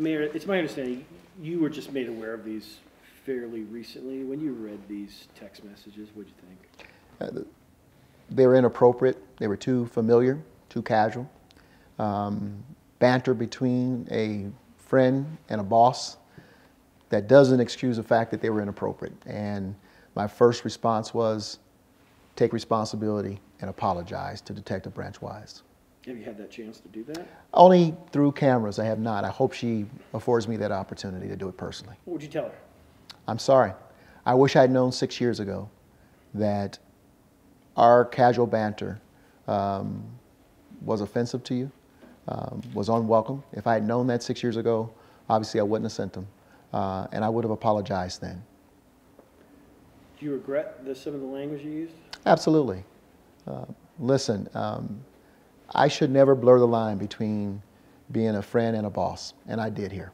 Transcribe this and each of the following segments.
Mayor, it's my understanding you were just made aware of these fairly recently. When you read these text messages, what did you think? They were inappropriate. They were too familiar, too casual. Banter between a friend and a boss that doesn't excuse the fact that they were inappropriate. And my first response was take responsibility and apologize to Detective Branch Wise. Have you had that chance to do that? Only through cameras. I have not. I hope she affords me that opportunity to do it personally. What would you tell her? I'm sorry. I wish I'd known 6 years ago that our casual banter was offensive to you, was unwelcome. If I had known that 6 years ago, obviously I wouldn't have sent them, and I would have apologized then. Do you regret some of the language you used? Absolutely. Listen, I should never blur the line between being a friend and a boss, and I did here.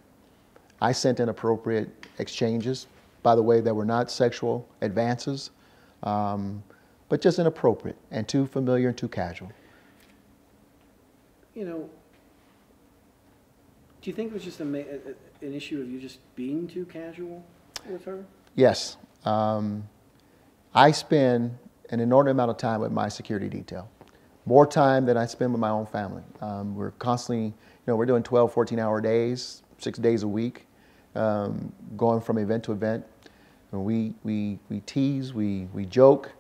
I sent inappropriate exchanges, by the way, that were not sexual advances, but just inappropriate and too familiar and too casual. You know, do you think it was just an issue of you just being too casual with her? Yes. I spend an inordinate amount of time with my security detail. More time than I spend with my own family. We're constantly, we're doing 12, 14-hour days, 6 days a week, going from event to event. And we tease, we joke,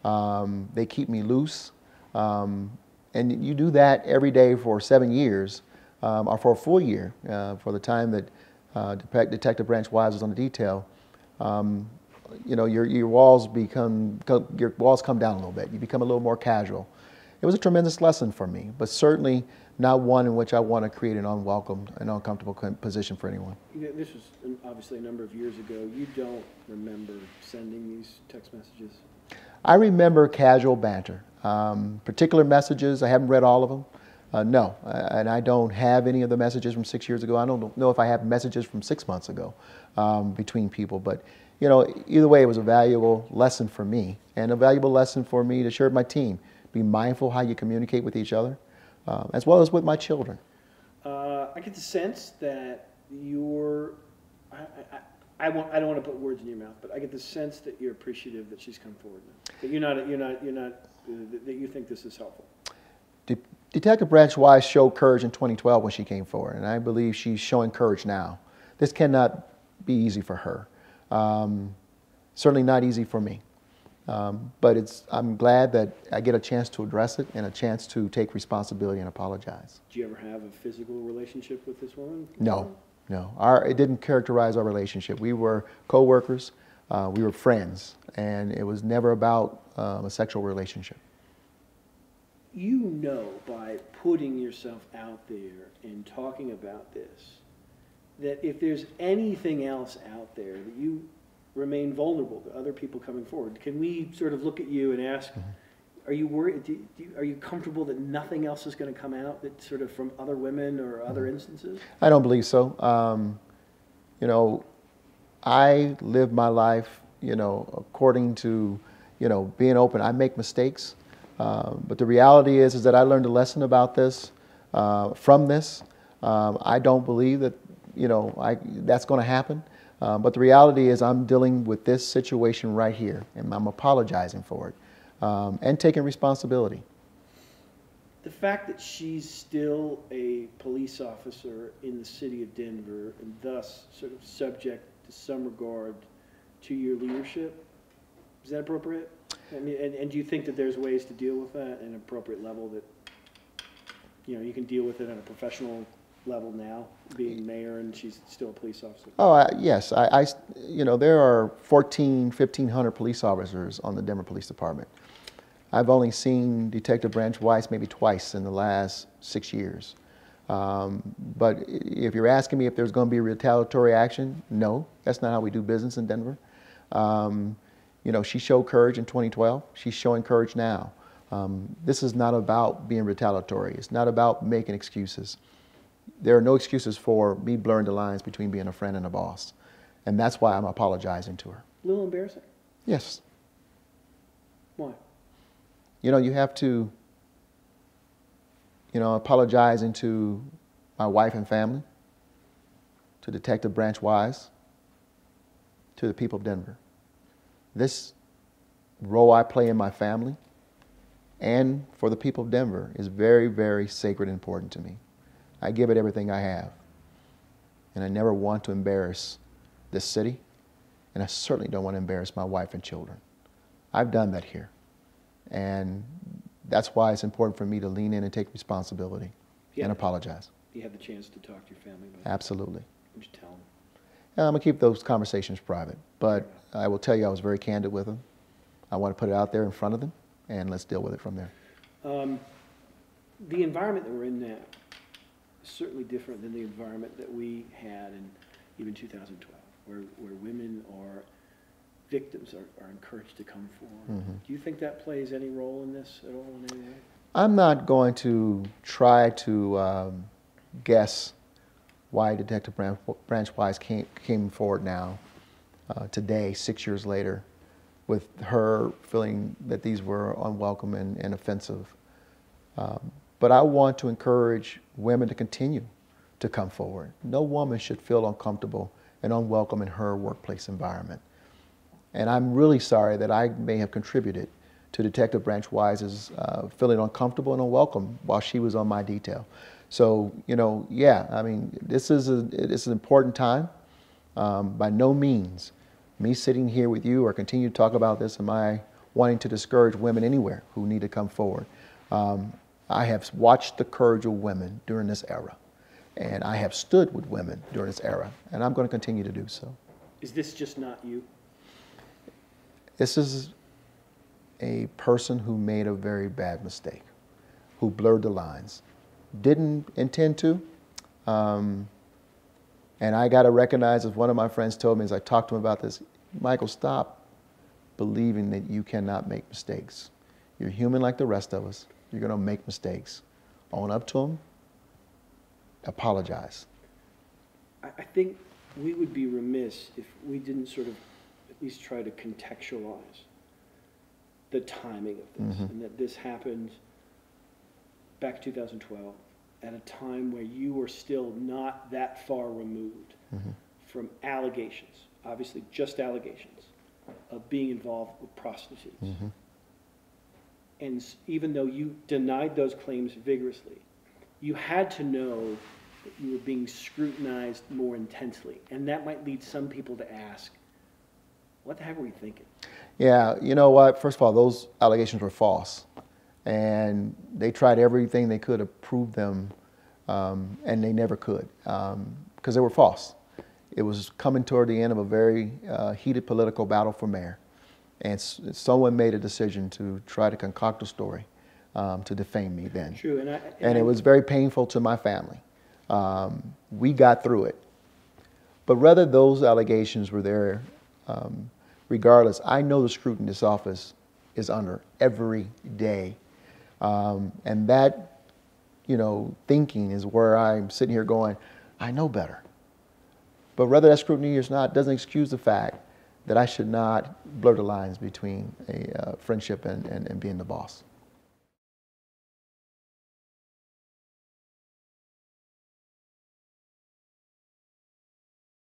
they keep me loose. And you do that every day for 7 years, or for a full year, for the time that Detective Branch Wise was on the detail. Your walls come down a little bit. You become a little more casual. It was a tremendous lesson for me, but certainly not one in which I want to create an unwelcome and uncomfortable position for anyone. This was obviously a number of years ago. You don't remember sending these text messages? I remember casual banter. Particular messages, I haven't read all of them. No, and I don't have any of the messages from 6 years ago. I don't know if I have messages from 6 months ago between people, but either way, it was a valuable lesson for me and a valuable lesson for me to share with my team. Be mindful how you communicate with each other, as well as with my children. I get the sense that I don't want to put words in your mouth, but I get the sense that you're appreciative that she's come forward now. That that you think this is helpful. Detective Branch Wise showed courage in 2012 when she came forward, and I believe she's showing courage now. This cannot be easy for her. Certainly not easy for me. But I'm glad that I get a chance to address it and a chance to take responsibility and apologize. Do you ever have a physical relationship with this woman? No, no. It didn't characterize our relationship. We were co-workers, we were friends, and it was never about a sexual relationship. You know, by putting yourself out there and talking about this, that if there's anything else out there that you remain vulnerable to other people coming forward. Can we sort of look at you and ask, are you worried, are you comfortable that nothing else is going to come out that sort of from other women or other instances? I don't believe so. I live my life, according to, being open. I make mistakes, but the reality is that I learned a lesson about this, from this. I don't believe that, that's going to happen. But the reality is I'm dealing with this situation right here, and I'm apologizing for it, and taking responsibility. The fact that she's still a police officer in the city of Denver and thus sort of subject to some regard to your leadership, is that appropriate? I mean, and do you think that there's ways to deal with that at an appropriate level that, you can deal with it on a professional level now, being mayor and she's still a police officer? Oh, yes. There are 1,500 police officers on the Denver Police Department. I've only seen Detective Branch Wise maybe twice in the last 6 years. But if you're asking me if there's going to be retaliatory action, no, that's not how we do business in Denver. She showed courage in 2012. She's showing courage now. This is not about being retaliatory. It's not about making excuses. There are no excuses for me blurring the lines between being a friend and a boss. And that's why I'm apologizing to her. A little embarrassing? Yes. Why? You have to, apologizing to my wife and family. to Detective Branch Wise, to the people of Denver. This role I play in my family and for the people of Denver is very, very sacred and important to me. I give it everything I have. And I never want to embarrass this city, and I certainly don't want to embarrass my wife and children. I've done that here. And that's why it's important for me to lean in and take responsibility and apologize. You had the chance to talk to your family about it? Absolutely. Would you tell them? I'm going to keep those conversations private, but I will tell you I was very candid with them. I want to put it out there in front of them, and let's deal with it from there. The environment that we're in now is certainly different than the environment that we had in even 2012, where women or victims are encouraged to come forward. Mm-hmm. Do you think that plays any role in this at all in any way? I'm not going to try to guess why Detective Branch Wise came forward now, today, 6 years later, with her feeling that these were unwelcome and offensive. But I want to encourage women to continue to come forward. No woman should feel uncomfortable and unwelcome in her workplace environment. And I'm really sorry that I may have contributed to Detective Branch Wise's feeling uncomfortable and unwelcome while she was on my detail. So, yeah, I mean, it's an important time. By no means, me sitting here with you or continue to talk about this, am I wanting to discourage women anywhere who need to come forward. I have watched the courage of women during this era, and I have stood with women during this era, and I'm going to continue to do so. Is this just not you? This is a person who made a very bad mistake, who blurred the lines. Didn't intend to. And I got to recognize, as one of my friends told me as I talked to him about this, Michael, stop believing that you cannot make mistakes. You're human like the rest of us. You're going to make mistakes. Own up to them. Apologize. I think we would be remiss if we didn't sort of at least try to contextualize the timing of this, and that this happened back in 2012 at a time where you were still not that far removed from allegations, obviously just allegations, of being involved with prostitutes. And even though you denied those claims vigorously, you had to know that you were being scrutinized more intensely. And that might lead some people to ask, what the heck were you thinking? Yeah, you know what? First of all, those allegations were false. And they tried everything they could to prove them, and they never could, because they were false. It was coming toward the end of a very heated political battle for mayor. And someone made a decision to try to concoct a story to defame me then. True, and it was very painful to my family. We got through it. But whether those allegations were there, regardless, I know the scrutiny this office is under every day. And that, thinking is where I'm sitting here going, I know better. But whether that scrutiny or not doesn't excuse the fact that I should not blur the lines between a friendship and being the boss.